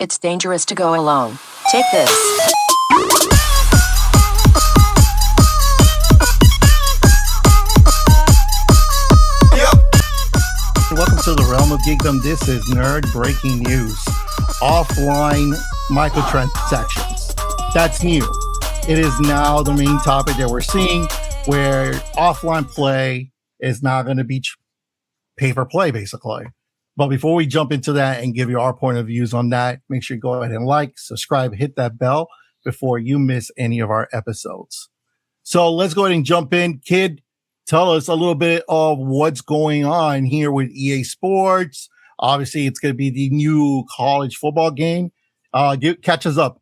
It's dangerous to go alone. Take this. Welcome to the realm of geekdom. This is nerd breaking news. Offline microtransactions. That's new. It is now the main topic that we're seeing, where offline play is not going to be pay for play, basically. But before we jump into that and give you our point of views on that, make sure you go ahead and like, subscribe, hit that bell before you miss any of our episodes. So let's go ahead and jump in. Kid, tell us a little bit of what's going on here with EA Sports. Obviously, it's going to be the new college football game. Catch us up.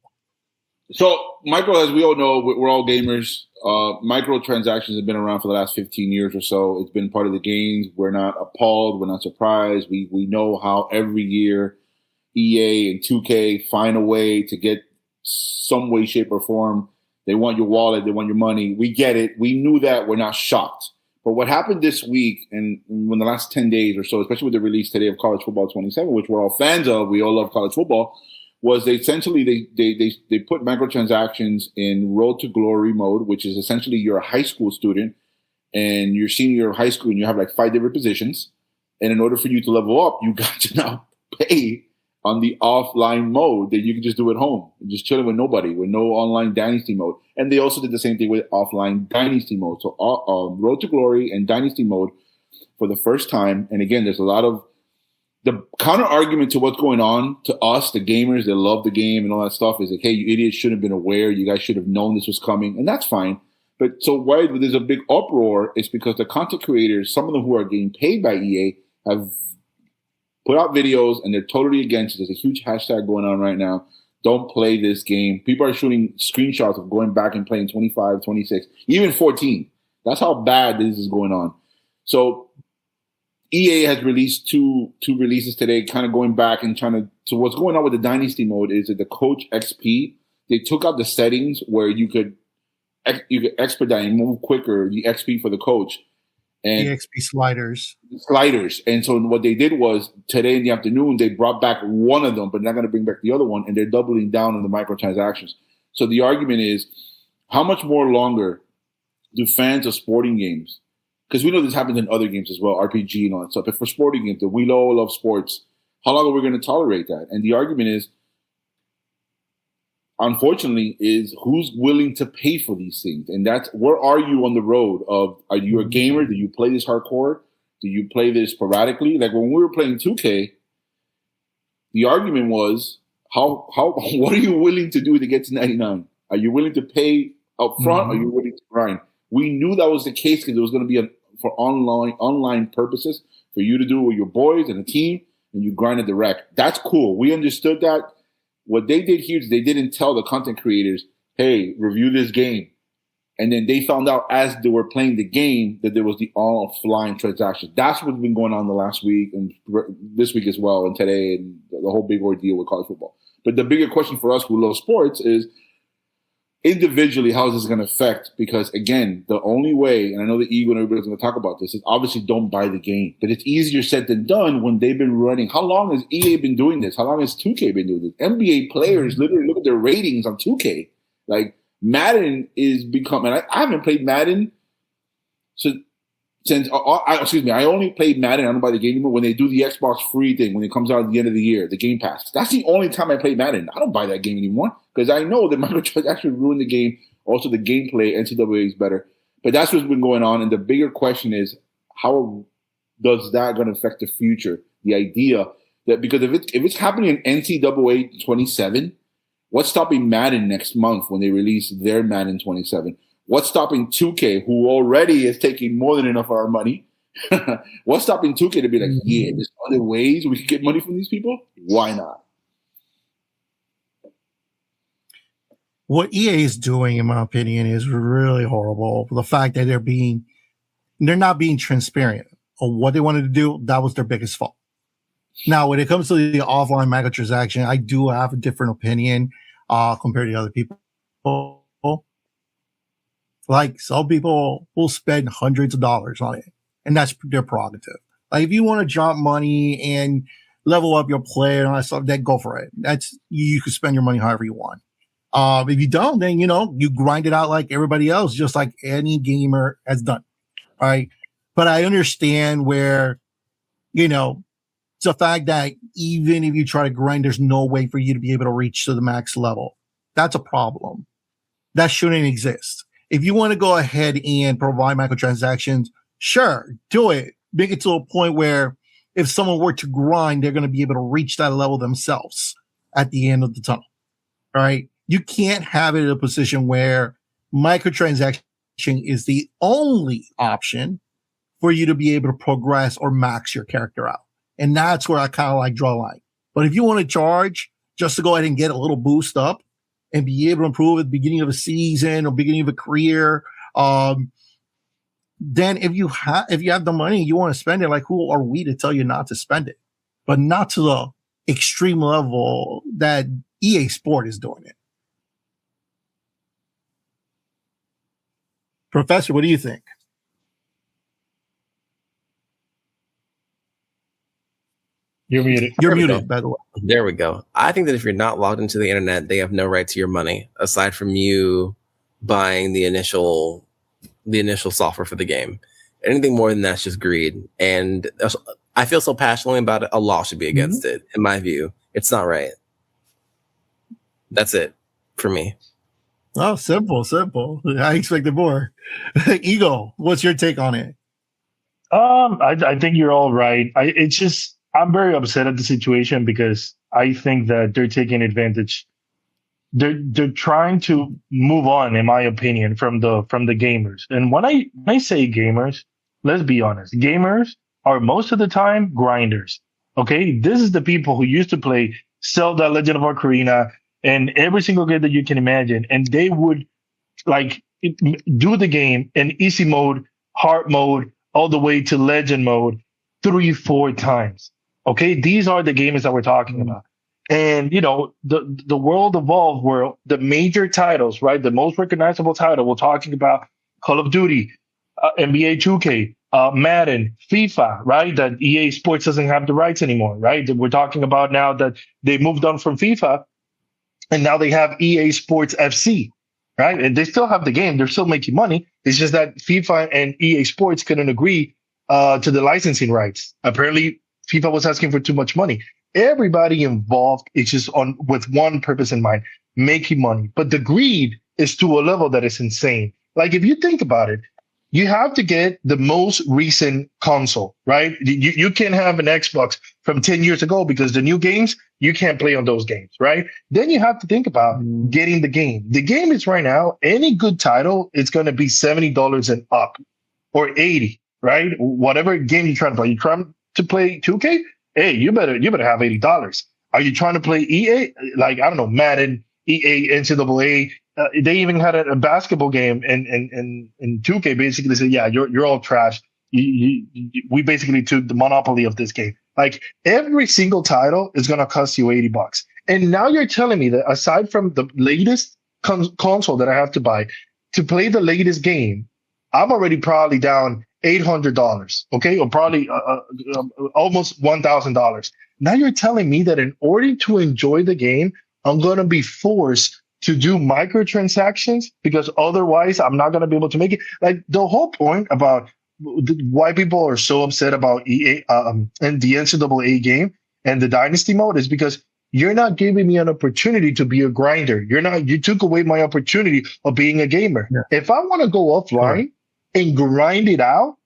So, Michael, as we all know, we're all gamers. Microtransactions have been around for the last 15 years or so. It's been part of the games. We're not appalled. We're not surprised. We know how every year EA and 2K find a way to get some way, shape, or form. They want your wallet. They want your money. We get it. We knew that. We're not shocked. But what happened this week and in the last 10 days or so, especially with the release today of College Football 27, which we're all fans of, we all love college football, was they essentially they put microtransactions in Road to Glory mode, which is essentially you're a high school student and you're senior year of high school and you have like 5 different positions. And in order for you to level up, you got to now pay on the offline mode that you can just do at home, just chilling with nobody, with no online dynasty mode. And they also did the same thing with offline dynasty mode. So Road to Glory and dynasty mode for the first time. And again, there's a lot of the counter argument to what's going on to us, the gamers that love the game and all that stuff, is like, hey, you idiots should have been aware. You guys should have known this was coming. And that's fine. But so why there's a big uproar is because the content creators, some of them who are getting paid by EA, have put out videos and they're totally against it. There's a huge hashtag going on right now. Don't play this game. People are shooting screenshots of going back and playing 25, 26, even 14. That's how bad this is going on. So EA has released two releases today, kind of going back and trying to. So what's going on with the Dynasty mode is that the Coach XP, they took out the settings where you could expedite and move quicker the XP for the coach. And the XP sliders. And so what they did was today in the afternoon, they brought back one of them, but they're not going to bring back the other one. And they're doubling down on the microtransactions. So the argument is, how much more longer do fans of sporting games, because we know this happens in other games as well, RPG and all that stuff. But for sporting games, that we all love sports, how long are we going to tolerate that? And the argument is, unfortunately, is who's willing to pay for these things? And that's, where are you on the road of, are you a gamer? Do you play this hardcore? Do you play this sporadically? Like when we were playing 2K, the argument was, what are you willing to do to get to 99? Are you willing to pay up front? Or are you willing to grind? We knew that was the case because it was going to be for online purposes for you to do with your boys and a team, and you grinded the wreck. That's cool. We understood that. What they did here is they didn't tell the content creators, hey, review this game. And then they found out as they were playing the game that there was the offline transaction. That's what's been going on the last week and this week as well, and today, and the whole big ordeal with college football. But the bigger question for us who love sports is, individually, how is this going to affect? Because again, the only way, and I know the ego and everybody's going to talk about this, is obviously don't buy the game. But it's easier said than done when they've been running. How long has EA been doing this? How long has 2K been doing this? NBA players literally look at their ratings on 2K. Like Madden is becoming. I haven't played Madden since I only played Madden. I don't buy the game anymore when they do the Xbox free thing when it comes out at the end of the year, the Game Pass. That's the only time I play Madden. I don't buy that game anymore because I know that microtransactions ruin the game. Also, the gameplay, NCAA is better. But that's what's been going on. And the bigger question is, how does that going to affect the future? The idea that, because if it's happening in NCAA 27, what's stopping Madden next month when they release their Madden 27? What's stopping 2K, who already is taking more than enough of our money? What's stopping 2K to be like, yeah, there's other ways we can get money from these people? Why not? What EA is doing, in my opinion, is really horrible. The fact that they're not being transparent on what they wanted to do, that was their biggest fault. Now, when it comes to the offline microtransaction, I do have a different opinion compared to other people. Like, some people will spend hundreds of dollars on it, and that's their prerogative. Like, if you want to drop money and level up your player and all that stuff, then go for it. That's you can spend your money however you want. If you don't, then you grind it out like everybody else, just like any gamer has done. Right. But I understand where, it's the fact that even if you try to grind, there's no way for you to be able to reach to the max level. That's a problem. That shouldn't exist. If you want to go ahead and provide microtransactions, sure, do it. Make it to a point where if someone were to grind, they're going to be able to reach that level themselves at the end of the tunnel. All right. You can't have it in a position where microtransaction is the only option for you to be able to progress or max your character out. And that's where I kind of like draw a line. But if you want to charge just to go ahead and get a little boost up and be able to improve at the beginning of a season or beginning of a career, then if you have the money, you want to spend it, like who are we to tell you not to spend it? But not to the extreme level that EA Sport is doing it. Professor, what do you think? You're muted. You're muted, by the way. There we go. I think that if you're not logged into the internet, they have no right to your money, aside from you buying the initial software for the game. Anything more than that's just greed. And I feel so passionately about it, a law should be against it, in my view. It's not right. That's it for me. Oh, simple. I expected more. Ego, what's your take on it? I think you're all right. I'm very upset at the situation because I think that they're taking advantage. They're trying to move on, in my opinion, from the gamers. And when I say gamers, let's be honest, gamers are most of the time grinders. Okay, this is the people who used to play Zelda, Legend of Ocarina, and every single game that you can imagine, and they would do the game in easy mode, hard mode, all the way to legend mode 3-4 times. Okay, these are the gamers that we're talking about. And, the world evolved where the major titles, right, the most recognizable title, we're talking about Call of Duty, NBA 2K, Madden, FIFA, right, that EA Sports doesn't have the rights anymore, right? We're talking about now that they moved on from FIFA and now they have EA Sports FC, right? And they still have the game. They're still making money. It's just that FIFA and EA Sports couldn't agree to the licensing rights. Apparently, FIFA was asking for too much money. Everybody involved is just with one purpose in mind, making money. But the greed is to a level that is insane. Like, if you think about it, you have to get the most recent console, right? You can't have an Xbox from 10 years ago because the new games, you can't play on those games, right? Then you have to think about getting the game. The game is right now, any good title, it's going to be $70 and up or 80, right? Whatever game you're trying to play. You're trying to play 2K? Hey, you better have $80. Are you trying to play EA? Like, I don't know, Madden, EA, NCAA. They even had a basketball game in 2K. Basically, they said, yeah, you're all trash. We basically took the monopoly of this game. Like, every single title is going to cost you $80. And now you're telling me that aside from the latest console that I have to buy to play the latest game, I'm already probably down $800, okay, or probably almost $1,000. Now you're telling me that in order to enjoy the game, I'm going to be forced to do microtransactions because otherwise I'm not going to be able to make it. Like, the whole point about why people are so upset about EA and the NCAA game and the dynasty mode is because you're not giving me an opportunity to be a grinder. You took away my opportunity of being a gamer. Yeah. If I want to go offline and grind it out,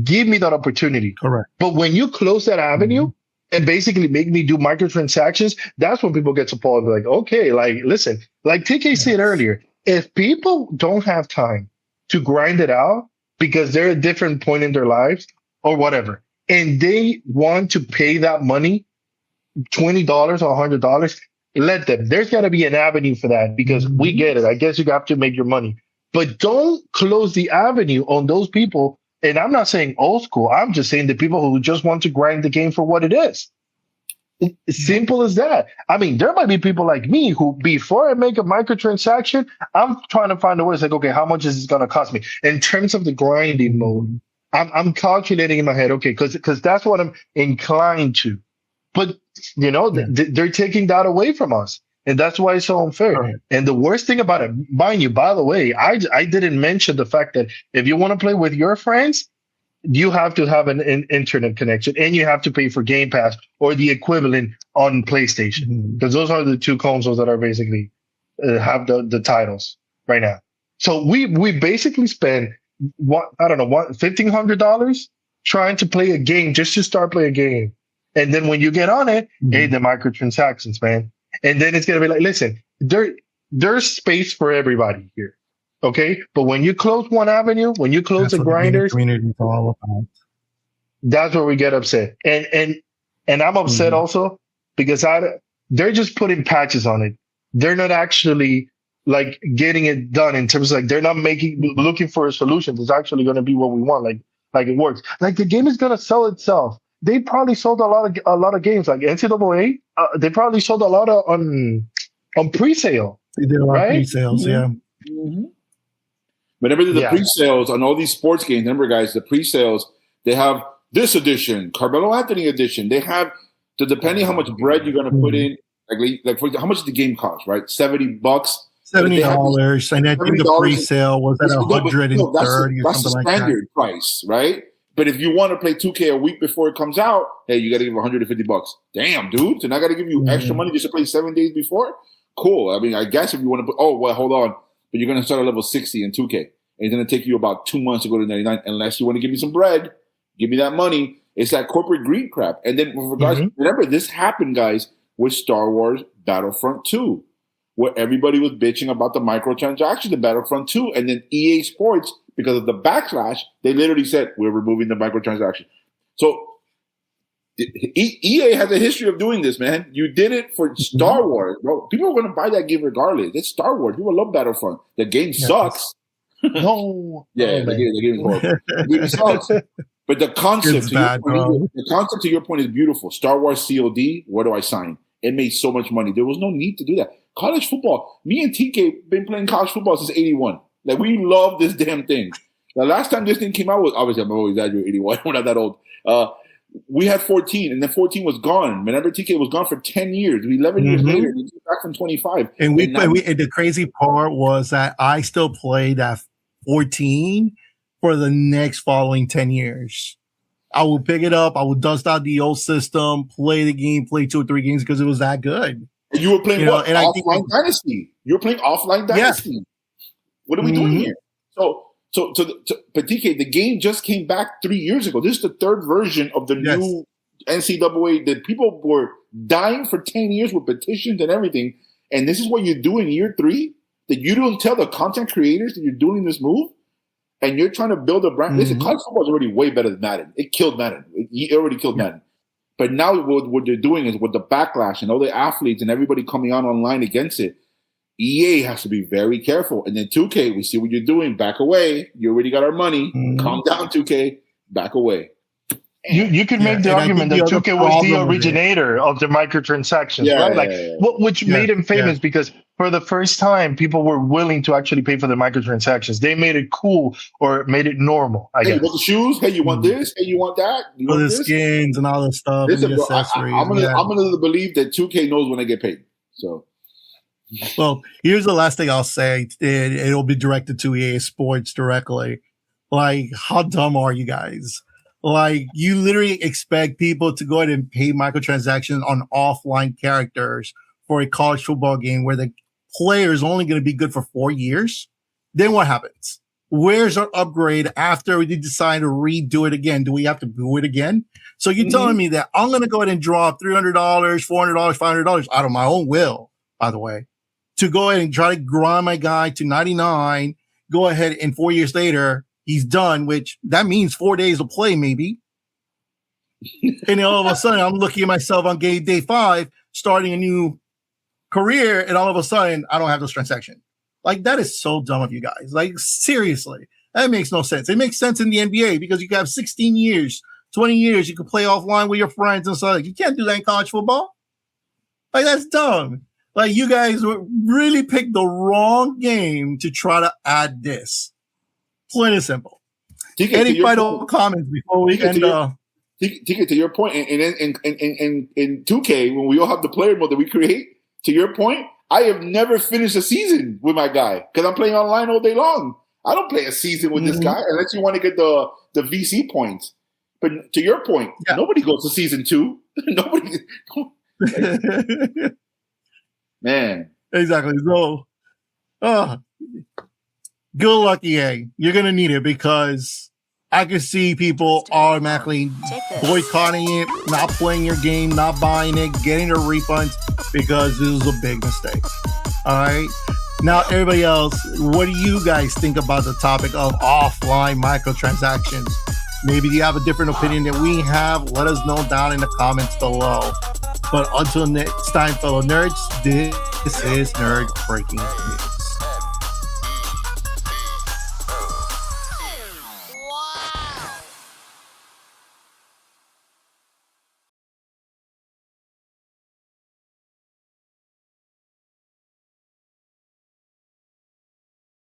give me that opportunity. Correct. But when you close that avenue and basically make me do microtransactions, that's when people get appalled. They're like, okay, like, listen, like TK said earlier, if people don't have time to grind it out because they're at a different point in their lives or whatever, and they want to pay that money, $20 or $100, let them. There's got to be an avenue for that because we get it. I guess you have to make your money. But don't close the avenue on those people. And I'm not saying old school. I'm just saying the people who just want to grind the game for what it is. It's simple as that. I mean, there might be people like me who, before I make a microtransaction, I'm trying to find a way. It's like, okay, how much is this going to cost me? In terms of the grinding mode, I'm calculating in my head, okay, because that's what I'm inclined to. But they're taking that away from us, and that's why it's so unfair. Right. And the worst thing about it, mind you, by the way, I didn't mention the fact that if you want to play with your friends, you have to have an internet connection, and you have to pay for Game Pass or the equivalent on PlayStation, because those are the two consoles that are basically have the titles right now. So we basically spend $1,500 trying to play a game just to start playing a game. And then when you get on it, hey, the microtransactions, man. And then it's going to be like, listen, there's space for everybody here. Okay. But when you close one avenue, when you close the grinders, community is all about. That's where we get upset. And I'm upset also because they're just putting patches on it. They're not actually like getting it done in terms of like, they're not looking for a solution that's actually going to be what we want. Like it works. Like the game is going to sell itself. They probably sold a lot of games like NCAA. They probably sold a lot on pre-sale. They did a lot of pre-sales, yeah. Mm-hmm. Whenever there's the pre-sales on all these sports games, remember guys, the pre-sales, they have this edition, Carmelo Anthony edition. They have depending how much bread you're going to put in. Like for how much does the game cost? Right, $70. $70, and I think the pre-sale was at $130 or something like that. That's the standard price, right? But if you want to play 2K a week before it comes out, hey, you got to give $150. Damn, dude! So now I got to give you extra money just to play 7 days before. Cool. I mean, I guess if you want to put, hold on, but you're going to start at level 60 in 2K, and it's going to take you about 2 months to go to 99, unless you want to give me some bread, give me that money. It's that corporate greed crap. And then with regards, remember this happened, guys, with Star Wars Battlefront 2. Where everybody was bitching about the microtransactions in Battlefront 2. And then EA Sports, because of the backlash, they literally said, we're removing the microtransaction. So EA has a history of doing this, man. You did it for Star Wars. Bro, people are going to buy that game regardless. It's Star Wars. People love Battlefront. The game sucks. No. The game is horrible. The game sucks. But the concept, to your point is beautiful. Star Wars COD, where do I sign? It made so much money. There was no need to do that. College football. Me and TK been playing college football since 81. Like, we love this damn thing. The last time this thing came out was, obviously, I'm always at 81. We're not that old. We had 14, and then 14 was gone. Remember, TK was gone for 10 years. 11 years later, he came back from 25. And and the crazy part was that I still played at 14 for the next following 10 years. I would pick it up. I would dust out the old system, play the game, play 2 or 3 games because it was that good. And you were playing offline Dynasty. You were playing offline Dynasty. Yeah. What are we doing here? But TK, the game just came back 3 years ago. This is the third version of the new NCAA that people were dying for 10 years with petitions and everything. And this is what you do in year 3? That you don't tell the content creators that you're doing this move? And you're trying to build a brand. Listen, college football is already way better than Madden. It killed Madden. It already killed Madden. But now what they're doing is with the backlash and all the athletes and everybody coming out online against it, EA has to be very careful. And then 2K, we see what you're doing. Back away. You already got our money. Calm down, 2K. Back away. You can make the argument that 2K was the originator of the microtransactions, right? Which made him famous because for the first time, people were willing to actually pay for the microtransactions. They made it cool or made it normal, I guess. You want the shoes? Hey, you want this? Hey, you want that? You want this? Skins and all this stuff. Listen, bro, I'm gonna believe that 2K knows when they get paid. So, well, here's the last thing I'll say. It'll be directed to EA Sports directly. Like, how dumb are you guys? Like, you literally expect people to go ahead and pay microtransactions on offline characters for a college football game where the player is only going to be good for 4 years. Then what happens? Where's our upgrade after we decide to redo it again? Do we have to do it again? So you're telling me that I'm going to go ahead and drop $300, $400, $500 out of my own will, by the way, to go ahead and try to grind my guy to 99, go ahead and 4 years later, he's done, which that means 4 days of play, maybe. And then all of a sudden, I'm looking at myself on game day 5, starting a new career, and all of a sudden, I don't have this transaction. Like, that is so dumb of you guys. Like, seriously, that makes no sense. It makes sense in the NBA because you can have 16 years, 20 years, you can play offline with your friends and stuff. You can't do that in college football. Like, that's dumb. Like, you guys really picked the wrong game to try to add this. Plain and simple. Any final comments before we end? to your point, in 2K, when we all have the player mode that we create, to your point, I have never finished a season with my guy because I'm playing online all day long. I don't play a season with this guy unless you want to get the VC points. But to your point, nobody goes to season 2. Nobody. Man. Exactly. So, good luck, EA. You're going to need it because I can see people automatically boycotting it, not playing your game, not buying it, getting their refunds because this is a big mistake. All right. Now, everybody else, what do you guys think about the topic of offline microtransactions? Maybe you have a different opinion than we have. Let us know down in the comments below. But until next time, fellow nerds, this is Nerd Breaking News.